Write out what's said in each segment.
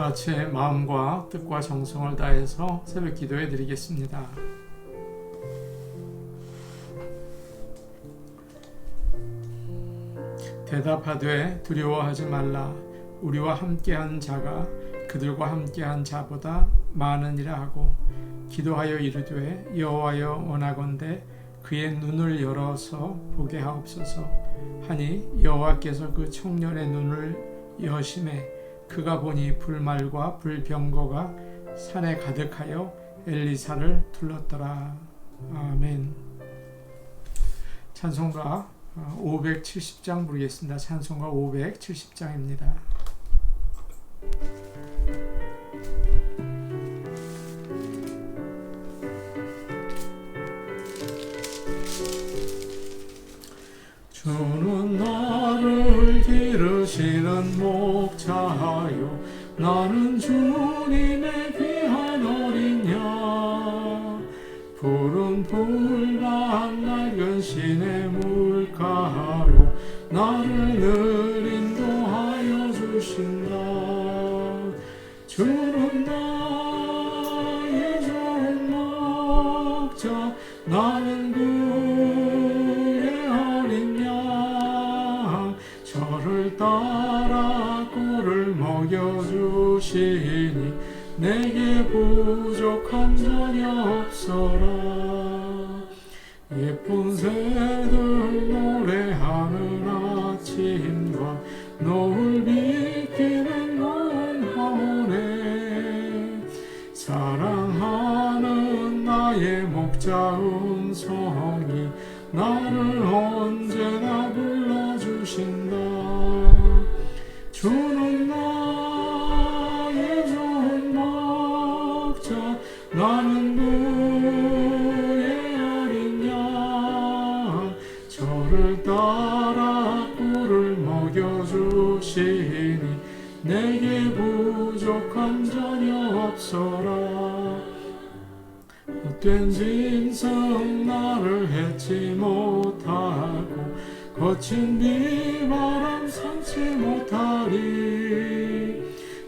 다 같이 마음과 뜻과 정성을 다해서 새벽 기도해 드리겠습니다. 대답하되 두려워하지 말라. 우리와 함께한 자가 그들과 함께한 자보다 많으니라 하고 기도하여 이르되 여호와여 원하건대 그의 눈을 열어서 보게 하옵소서 하니 여호와께서 그 청년의 눈을 여심해 그가 보니 불말과 불병거가 산에 가득하여 엘리사를 둘렀더라. 아멘. 찬송가 570장 부르겠습니다. 찬송가 570장입니다. 주는 나를 기르시는 목자요 나는 주님의 귀한 어린 양 푸른 풀밭 낡은 시내 물가로 나를 늘 인도하여 주신다. 주는 나의 좋은 목자 나는 그의 어린 양 저를 따라 꿀을 먹여주시니 내게 부족한 전혀 없어라. 예쁜 새들 노래하는 아침과 노을 비키는 고운 황혼에 사랑하는 나의 목자 음성이 나를 언제나 불러주신다. 주는 나의 좋은 목자 나는 그의 어린 양 저를 따라 꿀을 먹여주시니 내게 부족한 전혀 없어라. 헛된 짐승 나를 해치 못하고 거친 비바람 삼지 못하리.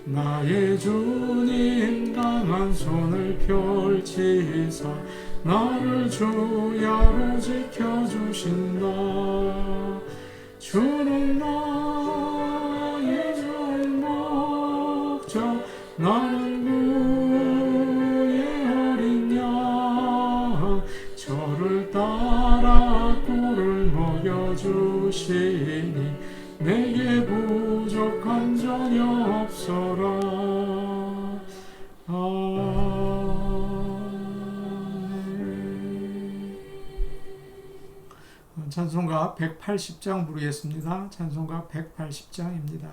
나의 주님 강한 손을 펼치사 나를 주야로 지켜주신다. 주는 나의 좋은 목자 나는 그의 어린 양 저를 따라 꿀을 먹여주시니 내게 부족한 전혀 없어라. 찬송가 180장 부르겠습니다. 찬송가 180장입니다.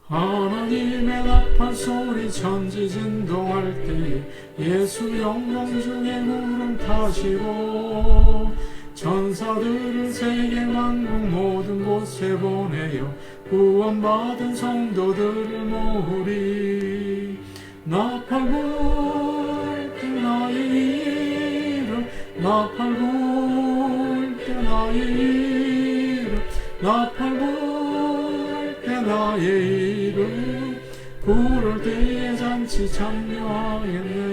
하나님의 나팔 소리 천지진동할 때에 예수 영광 중에 구름 타시고 천사들을 세계 만국 모든 곳에 보내어 구원받은 성도들을 모으리. 나팔 불 때 나의 이름 나팔 불 때 나의 이름 나팔 불 때 나의 이름 부를 때에 잔치 참여하겠네.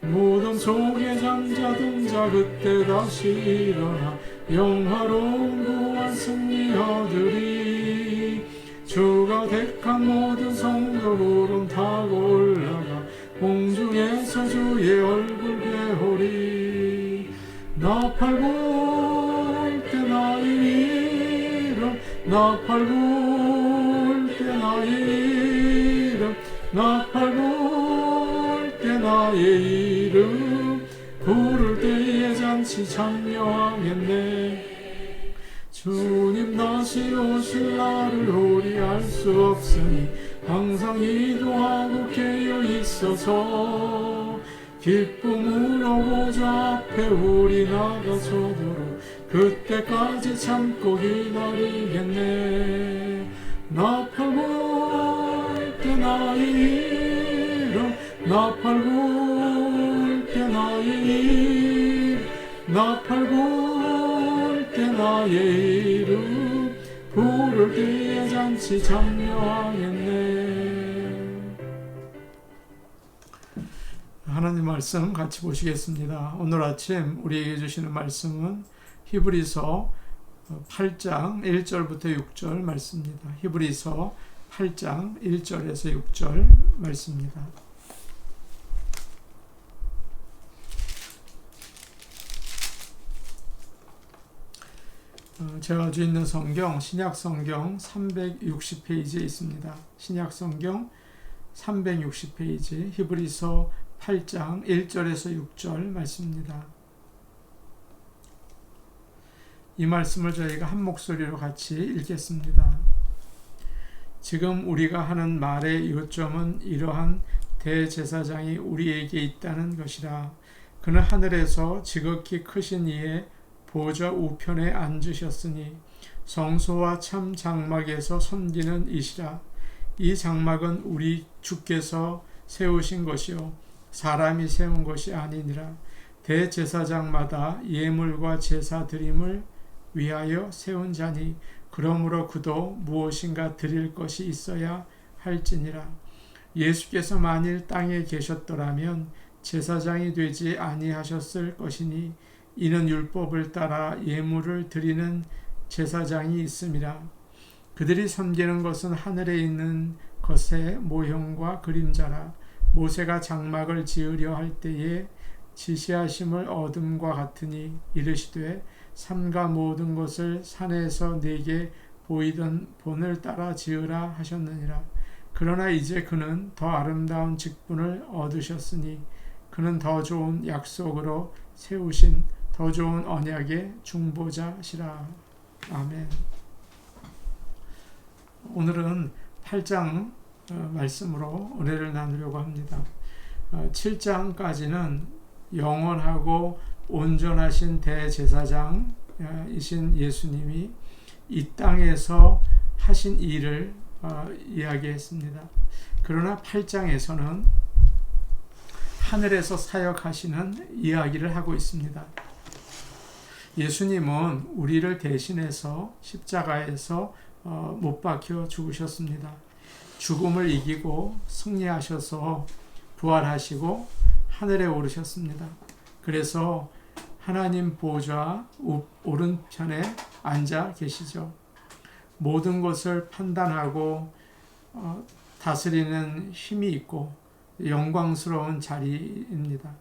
무덤 속에 잠자던 자 그때 다시 일어나 영화로운 구원 승리 얻으리. 주가 택한 모든 성도 구름 타고 올라가 공중에서 주의 얼굴 배우리. 나팔 불 때 나의 이름 나팔 불 때 나의 이름 나팔 불 때 나의 이름 부를 때에 잔치 참여하겠네. 주님 다시 오실 날을 우리 알 수 없으니 항상 기도하고 깨어 있어서 기쁨으로 보좌 앞에 우리 나가서도록 그때까지 참고 기다리겠네. 나 팔고 때 나의 이름, 나 팔고 때 나의 이름, 나 팔고 때 나의 이름, 부를 때에 잔치 참여하겠네. 하나님 말씀 같이 보시겠습니다. 오늘 아침 우리에게 주시는 말씀은 히브리서 8장 1절부터 6절 말씀입니다. 히브리서 8장 1절에서 6절 말씀입니다. 제가 가지고 있는 성경, 신약성경 360페이지에 있습니다. 신약성경 360페이지, 히브리서 8장 1절에서 6절 말씀입니다. 이 말씀을 저희가 한 목소리로 같이 읽겠습니다. 지금 우리가 하는 말의 요점은 이러한 대제사장이 우리에게 있다는 것이라. 그는 하늘에서 지극히 크신 이의 보좌 우편에 앉으셨으니 성소와 참 장막에서 섬기는 이시라. 이 장막은 우리 주께서 세우신 것이요 사람이 세운 것이 아니니라. 대제사장마다 예물과 제사 드림을 위하여 세운 자니 그러므로 그도 무엇인가 드릴 것이 있어야 할지니라. 예수께서 만일 땅에 계셨더라면 제사장이 되지 아니하셨을 것이니 이는 율법을 따라 예물을 드리는 제사장이 있음이라. 그들이 섬기는 것은 하늘에 있는 것의 모형과 그림자라. 모세가 장막을 지으려 할 때에 지시하심을 얻음과 같으니 이르시되 산과 모든 것을 산에서 내게 보이던 본을 따라 지으라 하셨느니라. 그러나 이제 그는 더 아름다운 직분을 얻으셨으니 그는 더 좋은 약속으로 세우신 더 좋은 언약의 중보자시라. 아멘. 오늘은 8장 말씀으로 은혜를 나누려고 합니다. 7장까지는 영원하고 온전하신 대제사장이신 예수님이 이 땅에서 하신 일을 이야기했습니다. 그러나 8장에서는 하늘에서 사역하시는 이야기를 하고 있습니다. 예수님은 우리를 대신해서 십자가에서 못 박혀 죽으셨습니다. 죽음을 이기고 승리하셔서 부활하시고 하늘에 오르셨습니다. 그래서 하나님 보좌 오른편에 앉아 계시죠. 모든 것을 판단하고 다스리는 힘이 있고 영광스러운 자리입니다.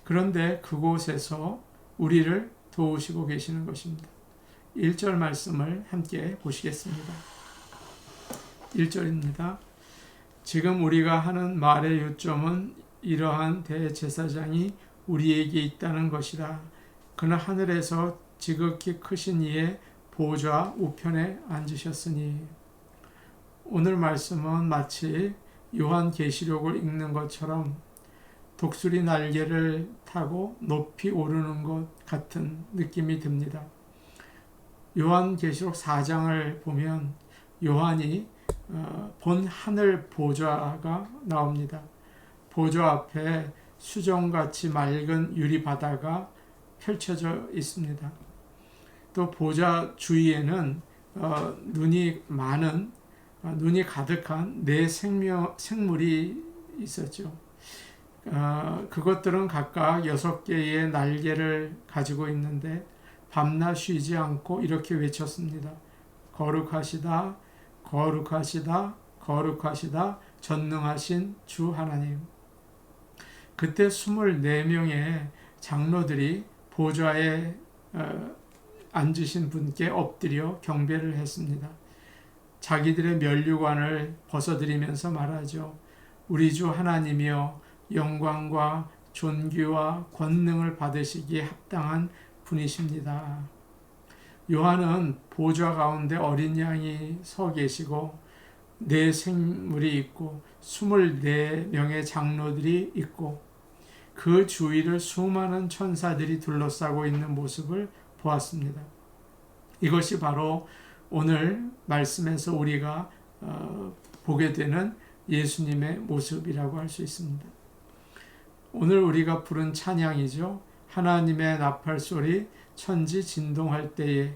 그런데 그곳에서 우리를 도우시고 계시는 것입니다. 1절 말씀을 함께 보시겠습니다. 1절입니다. 지금 우리가 하는 말의 요점은 이러한 대제사장이 우리에게 있다는 것이라. 그는 하늘에서 지극히 크신 이의 보좌 우편에 앉으셨으니. 오늘 말씀은 마치 요한계시록을 읽는 것처럼 독수리 날개를 타고 높이 오르는 것 같은 느낌이 듭니다. 요한계시록 4장을 보면 요한이 본 하늘 보좌가 나옵니다. 보좌 앞에 수정같이 맑은 유리바다가 펼쳐져 있습니다. 또 보좌 주위에는 눈이 가득한 네 생물이 있었죠. 그것들은 각각 6개의 날개를 가지고 있는데 밤낮 쉬지 않고 이렇게 외쳤습니다. 거룩하시다, 거룩하시다, 거룩하시다, 전능하신 주 하나님. 그때 24명의 장로들이 보좌에 앉으신 분께 엎드려 경배를 했습니다. 자기들의 면류관을 벗어드리면서 말하죠. 우리 주 하나님이여 영광과 존귀와 권능을 받으시기에 합당한 분이십니다. 요한은 보좌 가운데 어린 양이 서 계시고 네 생물이 있고 24명의 장로들이 있고 그 주위를 수많은 천사들이 둘러싸고 있는 모습을 보았습니다. 이것이 바로 오늘 말씀에서 우리가 보게 되는 예수님의 모습이라고 할 수 있습니다. 오늘 우리가 부른 찬양이죠. 하나님의 나팔소리 천지 진동할 때에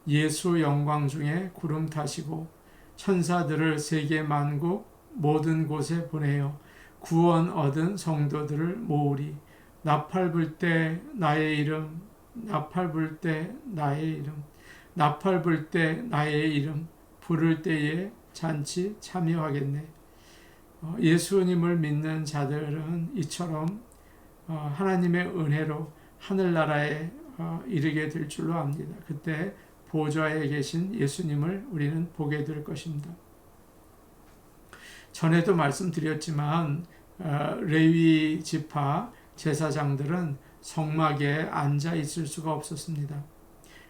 예수 영광 중에 구름 타시고 천사들을 세계 만국 모든 곳에 보내어 구원 얻은 성도들을 모으리. 나팔 불 때 나의 이름, 나팔 불 때 나의 이름, 나팔 불 때 나의 이름 부를 때에 잔치 참여하겠네. 예수님을 믿는 자들은 이처럼 하나님의 은혜로 하늘나라에 이르게 될 줄로 압니다. 그때 보좌에 계신 예수님을 우리는 보게 될 것입니다. 전에도 말씀드렸지만 레위 지파 제사장들은 성막에 앉아 있을 수가 없었습니다.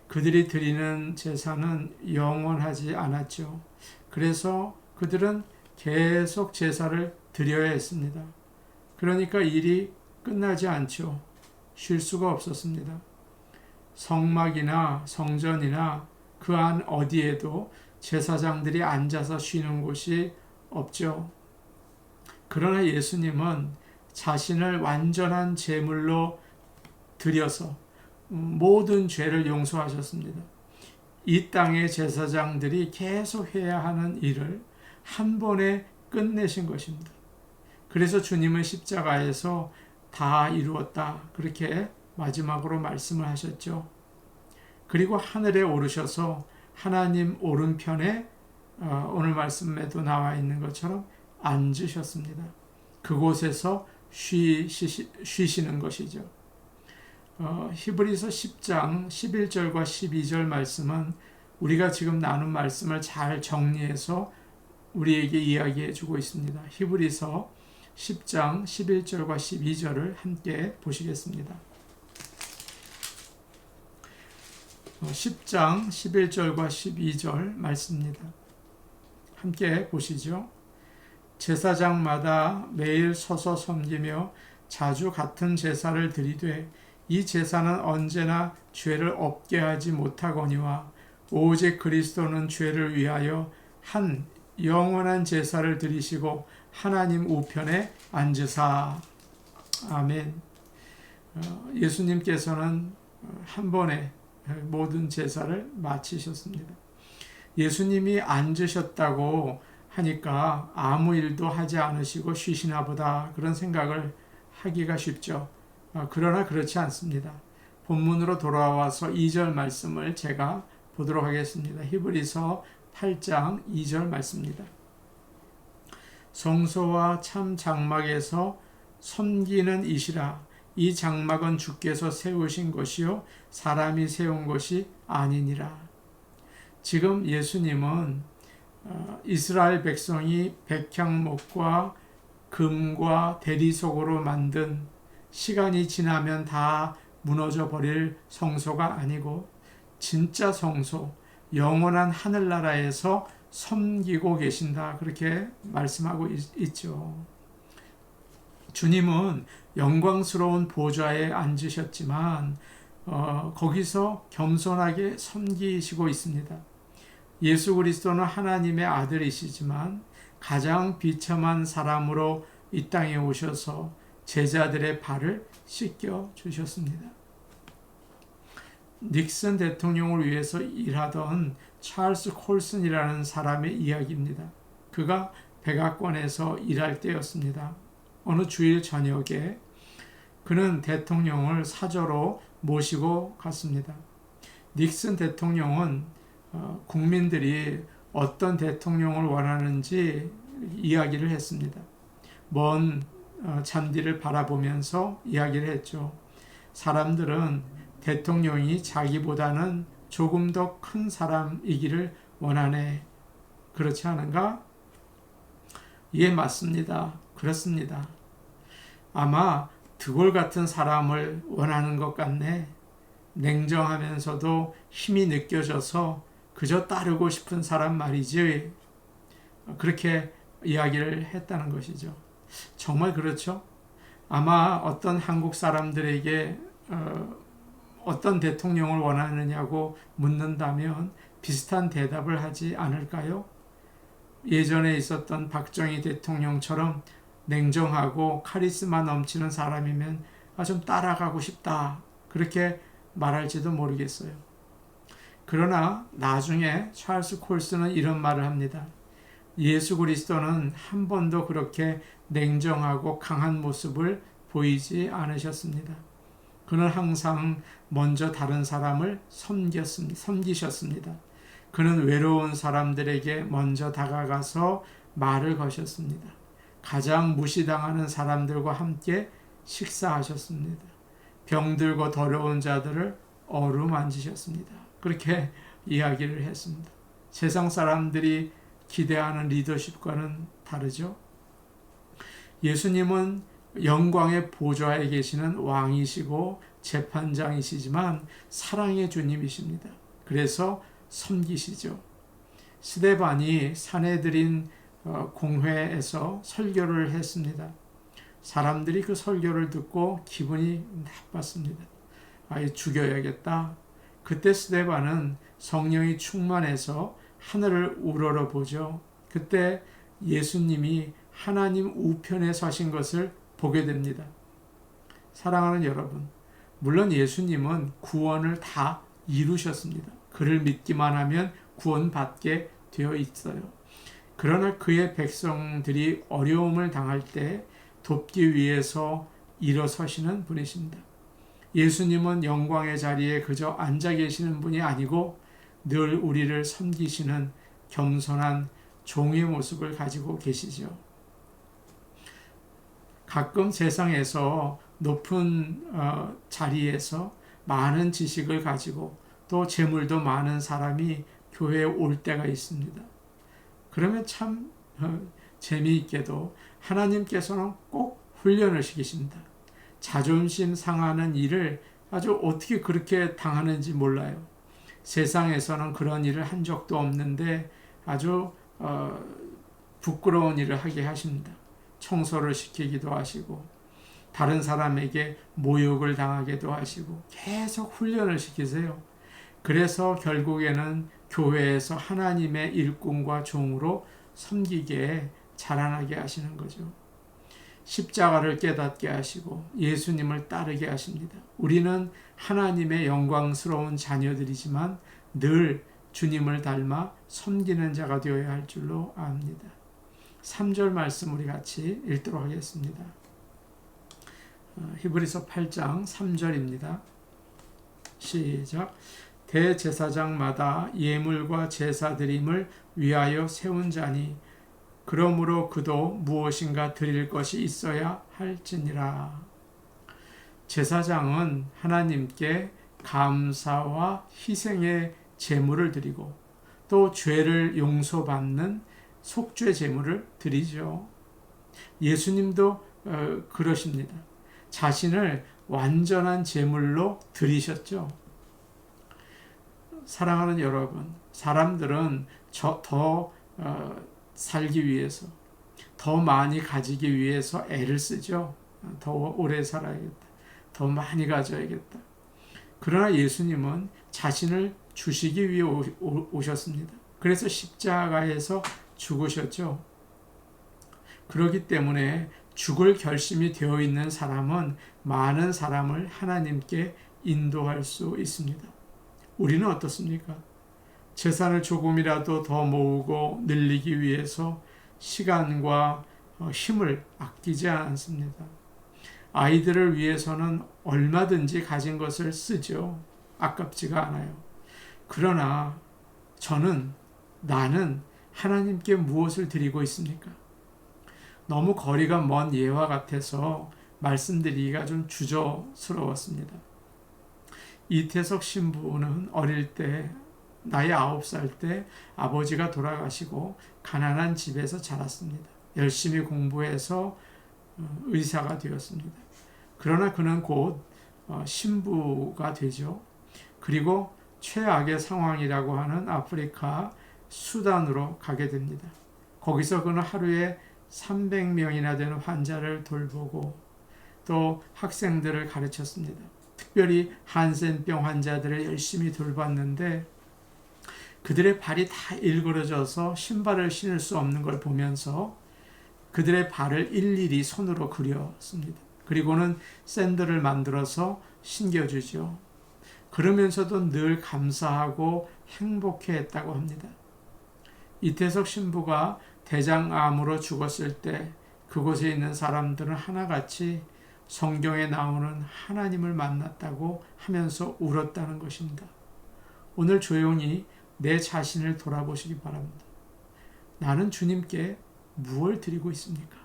그들이 드리는 제사는 영원하지 않았죠. 그래서 그들은 계속 제사를 드려야 했습니다. 그러니까 일이 끝나지 않죠. 쉴 수가 없었습니다. 성막이나 성전이나 그 안 어디에도 제사장들이 앉아서 쉬는 곳이 없죠. 그러나 예수님은 자신을 완전한 제물로 드려서 모든 죄를 용서하셨습니다. 이 땅의 제사장들이 계속 해야 하는 일을 한 번에 끝내신 것입니다. 그래서 주님은 십자가에서 다 이루었다, 그렇게 마지막으로 말씀을 하셨죠. 그리고 하늘에 오르셔서 하나님 오른편에 오늘 말씀에도 나와 있는 것처럼 앉으셨습니다. 그곳에서 쉬시는 것이죠. 히브리서 10장 11절과 12절 말씀은 우리가 지금 나눈 말씀을 잘 정리해서 우리에게 이야기해 주고 있습니다. 히브리서 10장 11절과 12절을 함께 보시겠습니다. 10장 11절과 12절 말씀입니다. 함께 보시죠. 제사장마다 매일 서서 섬기며 자주 같은 제사를 드리되 이 제사는 언제나 죄를 없게 하지 못하거니와 오직 그리스도는 죄를 위하여 한 영원한 제사를 드리시고 하나님 우편에 앉으사. 아멘. 예수님께서는 한 번에 모든 제사를 마치셨습니다. 예수님이 앉으셨다고 하니까 아무 일도 하지 않으시고 쉬시나 보다, 그런 생각을 하기가 쉽죠. 그러나 그렇지 않습니다. 본문으로 돌아와서 2절 말씀을 제가 보도록 하겠습니다. 히브리서 8장 2절 말씀입니다. 성소와 참 장막에서 섬기는 이시라. 이 장막은 주께서 세우신 것이요 사람이 세운 것이 아니니라. 지금 예수님은 이스라엘 백성이 백향목과 금과 대리석으로 만든 시간이 지나면 다 무너져 버릴 성소가 아니고 진짜 성소, 영원한 하늘나라에서 섬기고 계신다, 그렇게 말씀하고 있죠. 주님은 영광스러운 보좌에 앉으셨지만 거기서 겸손하게 섬기시고 있습니다. 예수 그리스도는 하나님의 아들이시지만 가장 비참한 사람으로 이 땅에 오셔서 제자들의 발을 씻겨 주셨습니다. 닉슨 대통령을 위해서 일하던 찰스 콜슨이라는 사람의 이야기입니다. 그가 백악관에서 일할 때였습니다. 어느 주일 저녁에 그는 대통령을 사저로 모시고 갔습니다. 닉슨 대통령은 국민들이 어떤 대통령을 원하는지 이야기를 했습니다. 먼 잔디를 바라보면서 이야기를 했죠. 사람들은 대통령이 자기보다는 조금 더 큰 사람이기를 원하네. 그렇지 않은가? 예, 맞습니다. 그렇습니다. 아마 드골 같은 사람을 원하는 것 같네. 냉정하면서도 힘이 느껴져서 그저 따르고 싶은 사람 말이지. 그렇게 이야기를 했다는 것이죠. 정말 그렇죠? 아마 어떤 한국 사람들에게 어떤 대통령을 원하느냐고 묻는다면 비슷한 대답을 하지 않을까요? 예전에 있었던 박정희 대통령처럼 냉정하고 카리스마 넘치는 사람이면 좀 따라가고 싶다. 그렇게 말할지도 모르겠어요. 그러나 나중에 찰스 콜스는 이런 말을 합니다. 예수 그리스도는 한 번도 그렇게 냉정하고 강한 모습을 보이지 않으셨습니다. 그는 항상 먼저 다른 사람을 섬기셨습니다. 그는 외로운 사람들에게 먼저 다가가서 말을 거셨습니다. 가장 무시당하는 사람들과 함께 식사하셨습니다. 병들고 더러운 자들을 어루만지셨습니다. 그렇게 이야기를 했습니다. 세상 사람들이 기대하는 리더십과는 다르죠. 예수님은 영광의 보좌에 계시는 왕이시고 재판장이시지만 사랑의 주님이십니다. 그래서 섬기시죠. 스데반이 사내들인 공회에서 설교를 했습니다. 사람들이 그 설교를 듣고 기분이 나빴습니다. 죽여야겠다. 그때 스데반은 성령이 충만해서 하늘을 우러러보죠. 그때 예수님이 하나님 우편에 서신 것을 보게 됩니다. 사랑하는 여러분, 물론 예수님은 구원을 다 이루셨습니다. 그를 믿기만 하면 구원받게 되어 있어요. 그러나 그의 백성들이 어려움을 당할 때 돕기 위해서 일어서시는 분이십니다. 예수님은 영광의 자리에 그저 앉아 계시는 분이 아니고 늘 우리를 섬기시는 겸손한 종의 모습을 가지고 계시죠. 가끔 세상에서 높은 자리에서 많은 지식을 가지고 또 재물도 많은 사람이 교회에 올 때가 있습니다. 그러면 참 재미있게도 하나님께서는 꼭 훈련을 시키십니다. 자존심 상하는 일을 아주 어떻게 그렇게 당하는지 몰라요. 세상에서는 그런 일을 한 적도 없는데 아주 부끄러운 일을 하게 하십니다. 청소를 시키기도 하시고 다른 사람에게 모욕을 당하기도 하시고 계속 훈련을 시키세요. 그래서 결국에는 교회에서 하나님의 일꾼과 종으로 섬기게 자라나게 하시는 거죠. 십자가를 깨닫게 하시고 예수님을 따르게 하십니다. 우리는 하나님의 영광스러운 자녀들이지만 늘 주님을 닮아 섬기는 자가 되어야 할 줄로 압니다. 3절 말씀 우리 같이 읽도록 하겠습니다. 히브리서 8장 3절입니다. 시작. 대제사장마다 예물과 제사드림을 위하여 세운 자니 그러므로 그도 무엇인가 드릴 것이 있어야 할지니라. 제사장은 하나님께 감사와 희생의 제물을 드리고 또 죄를 용서받는 속죄 제물을 드리죠. 예수님도 그러십니다. 자신을 완전한 제물로 드리셨죠. 사랑하는 여러분, 사람들은 더 살기 위해서, 더 많이 가지기 위해서 애를 쓰죠. 더 오래 살아야겠다. 더 많이 가져야겠다. 그러나 예수님은 자신을 주시기 위해 오셨습니다. 그래서 십자가에서 죽으셨죠. 그렇기 때문에 죽을 결심이 되어 있는 사람은 많은 사람을 하나님께 인도할 수 있습니다. 우리는 어떻습니까? 재산을 조금이라도 더 모으고 늘리기 위해서 시간과 힘을 아끼지 않습니다. 아이들을 위해서는 얼마든지 가진 것을 쓰죠. 아깝지가 않아요. 그러나 나는 하나님께 무엇을 드리고 있습니까? 너무 거리가 먼 예와 같아서 말씀드리기가 좀 주저스러웠습니다. 이태석 신부는 어릴 때 나이 9살 때 아버지가 돌아가시고 가난한 집에서 자랐습니다. 열심히 공부해서 의사가 되었습니다. 그러나 그는 곧 신부가 되죠. 그리고 최악의 상황이라고 하는 아프리카 수단으로 가게 됩니다. 거기서 그는 하루에 300명이나 되는 환자를 돌보고 또 학생들을 가르쳤습니다. 특별히 한센병 환자들을 열심히 돌봤는데 그들의 발이 다 일그러져서 신발을 신을 수 없는 걸 보면서 그들의 발을 일일이 손으로 그렸습니다. 그리고는 샌들을 만들어서 신겨주죠. 그러면서도 늘 감사하고 행복해했다고 합니다. 이태석 신부가 대장암으로 죽었을 때 그곳에 있는 사람들은 하나같이 성경에 나오는 하나님을 만났다고 하면서 울었다는 것입니다. 오늘 조용히 내 자신을 돌아보시기 바랍니다. 나는 주님께 무엇을 드리고 있습니까?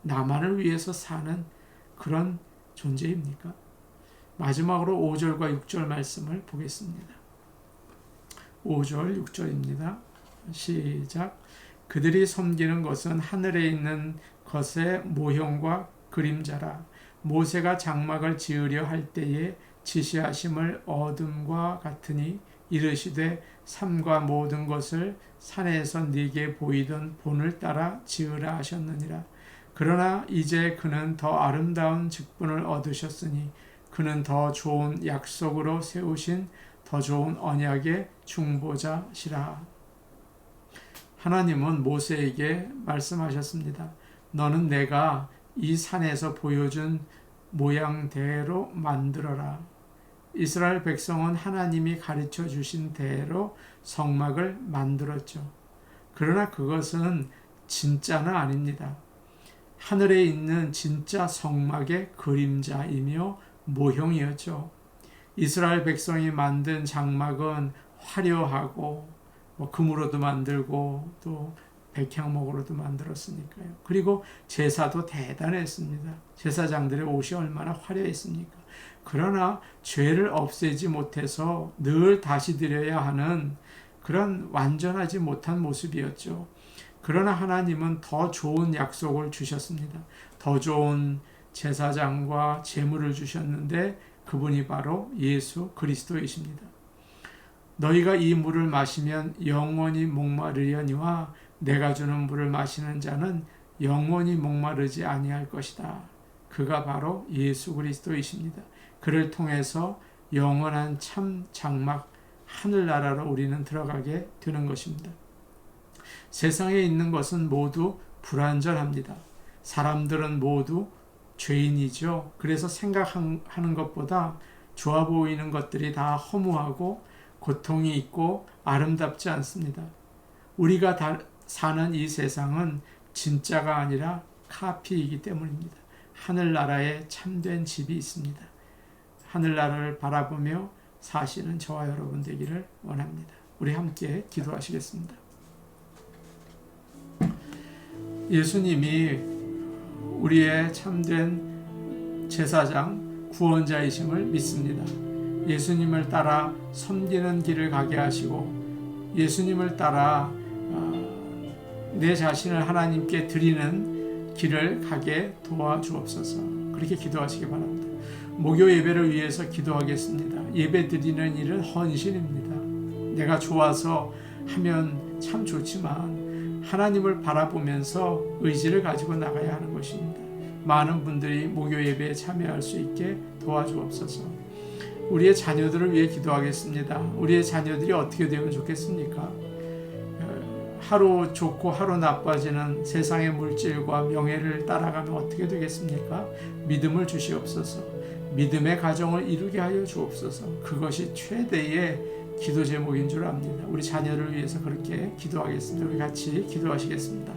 나만을 위해서 사는 그런 존재입니까? 마지막으로 5절과 6절 말씀을 보겠습니다. 5절, 6절입니다. 시작. 그들이 섬기는 것은 하늘에 있는 것의 모형과 그림자라. 모세가 장막을 지으려 할 때에 지시하심을 얻음과 같으니 이르시되 산과 모든 것을 산에서 네게 보이던 본을 따라 지으라 하셨느니라. 그러나 이제 그는 더 아름다운 직분을 얻으셨으니 그는 더 좋은 약속으로 세우신 더 좋은 언약의 중보자시라. 하나님은 모세에게 말씀하셨습니다. 너는 내가 이 산에서 보여준 모양대로 만들어라. 이스라엘 백성은 하나님이 가르쳐 주신 대로 성막을 만들었죠. 그러나 그것은 진짜는 아닙니다. 하늘에 있는 진짜 성막의 그림자이며 모형이었죠. 이스라엘 백성이 만든 장막은 화려하고 금으로도 만들고 또 백향목으로도 만들었으니까요. 그리고 제사도 대단했습니다. 제사장들의 옷이 얼마나 화려했습니까? 그러나 죄를 없애지 못해서 늘 다시 드려야 하는 그런 완전하지 못한 모습이었죠. 그러나 하나님은 더 좋은 약속을 주셨습니다. 더 좋은 제사장과 제물을 주셨는데 그분이 바로 예수 그리스도이십니다. 너희가 이 물을 마시면 영원히 목마르려니와 내가 주는 물을 마시는 자는 영원히 목마르지 아니할 것이다. 그가 바로 예수 그리스도이십니다. 그를 통해서 영원한 참 장막 하늘나라로 우리는 들어가게 되는 것입니다. 세상에 있는 것은 모두 불완전합니다. 사람들은 모두 죄인이죠. 그래서 생각하는 것보다 좋아 보이는 것들이 다 허무하고 고통이 있고 아름답지 않습니다. 우리가 사는 이 세상은 진짜가 아니라 카피이기 때문입니다. 하늘나라에 참된 집이 있습니다. 하늘나라를 바라보며 사시는 저와 여러분 되기를 원합니다. 우리 함께 기도하시겠습니다. 예수님이 우리의 참된 제사장, 구원자이심을 믿습니다. 예수님을 따라 섬기는 길을 가게 하시고 예수님을 따라 내 자신을 하나님께 드리는 길을 가게 도와주옵소서. 그렇게 기도하시기 바랍니다. 목요 예배를 위해서 기도하겠습니다. 예배 드리는 일은 헌신입니다. 내가 좋아서 하면 참 좋지만 하나님을 바라보면서 의지를 가지고 나가야 하는 것입니다. 많은 분들이 목요 예배에 참여할 수 있게 도와주옵소서. 우리의 자녀들을 위해 기도하겠습니다. 우리의 자녀들이 어떻게 되면 좋겠습니까? 하루 좋고 하루 나빠지는 세상의 물질과 명예를 따라가면 어떻게 되겠습니까? 믿음을 주시옵소서. 믿음의 가정을 이루게 하여 주옵소서. 그것이 최대의 기도 제목인 줄 압니다. 우리 자녀를 위해서 그렇게 기도하겠습니다. 우리 같이 기도하시겠습니다.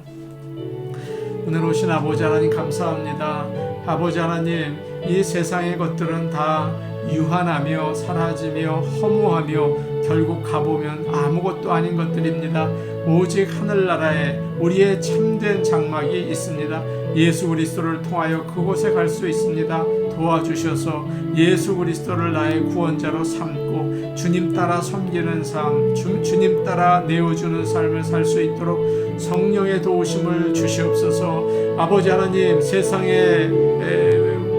오늘 오신 아버지 하나님 감사합니다. 아버지 하나님, 이 세상의 것들은 다 유한하며 사라지며 허무하며 결국 가보면 아무것도 아닌 것들입니다. 오직 하늘나라에 우리의 참된 장막이 있습니다. 예수 그리스도를 통하여 그곳에 갈 수 있습니다. 도와주셔서 예수 그리스도를 나의 구원자로 삼고 주님 따라 섬기는 삶, 주님 따라 내어주는 삶을 살 수 있도록 성령의 도우심을 주시옵소서. 아버지 하나님, 세상의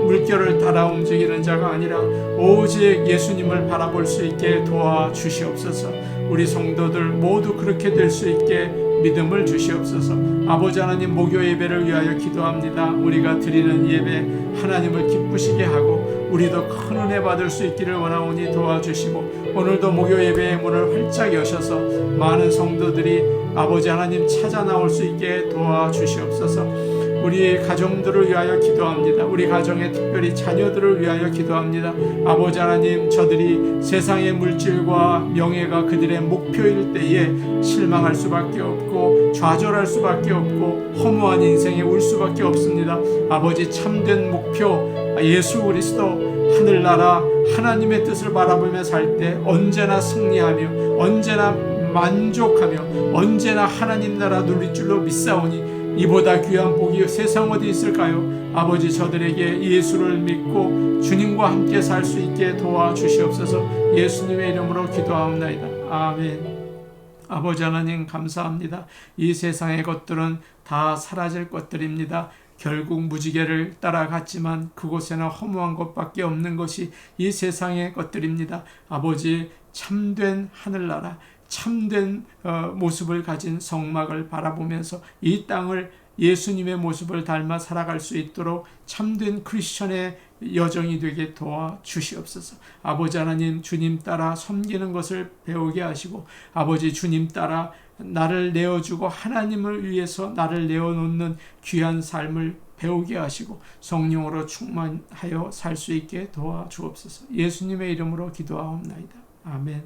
물결을 따라 움직이는 자가 아니라 오직 예수님을 바라볼 수 있게 도와주시옵소서. 우리 성도들 모두 그렇게 될 수 있게 믿음을 주시옵소서. 아버지 하나님, 목요 예배를 위하여 기도합니다. 우리가 드리는 예배 하나님을 기쁘시게 하고 우리도 큰 은혜 받을 수 있기를 원하오니 도와주시고, 오늘도 목요 예배의 문을 활짝 여셔서 많은 성도들이 아버지 하나님 찾아 나올 수 있게 도와주시옵소서. 우리 가정들을 위하여 기도합니다. 우리 가정에 특별히 자녀들을 위하여 기도합니다. 아버지 하나님, 저들이 세상의 물질과 명예가 그들의 목표일 때에 실망할 수밖에 없고 좌절할 수밖에 없고 허무한 인생에 울 수밖에 없습니다. 아버지, 참된 목표 예수 그리스도, 하늘나라 하나님의 뜻을 바라보며 살 때 언제나 승리하며 언제나 만족하며 언제나 하나님 나라 누릴 줄로 믿사오니 이보다 귀한 복이 세상 어디 있을까요? 아버지, 저들에게 예수를 믿고 주님과 함께 살 수 있게 도와주시옵소서. 예수님의 이름으로 기도하옵나이다. 아멘. 아버지 하나님, 감사합니다. 이 세상의 것들은 다 사라질 것들입니다. 결국 무지개를 따라갔지만 그곳에는 허무한 것밖에 없는 것이 이 세상의 것들입니다. 아버지, 참된 하늘나라, 참된 모습을 가진 성막을 바라보면서 이 땅을 예수님의 모습을 닮아 살아갈 수 있도록 참된 크리스천의 여정이 되게 도와주시옵소서. 아버지 하나님, 주님 따라 섬기는 것을 배우게 하시고, 아버지, 주님 따라 나를 내어주고 하나님을 위해서 나를 내어놓는 귀한 삶을 배우게 하시고 성령으로 충만하여 살 수 있게 도와주옵소서. 예수님의 이름으로 기도하옵나이다. 아멘.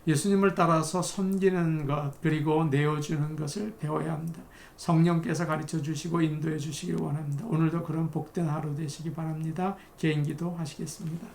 예수님을 따라서 섬기는 것, 그리고 내어주는 것을 배워야 합니다. 성령께서 가르쳐 주시고 인도해 주시길 원합니다. 오늘도 그런 복된 하루 되시기 바랍니다. 개인기도 하시겠습니다.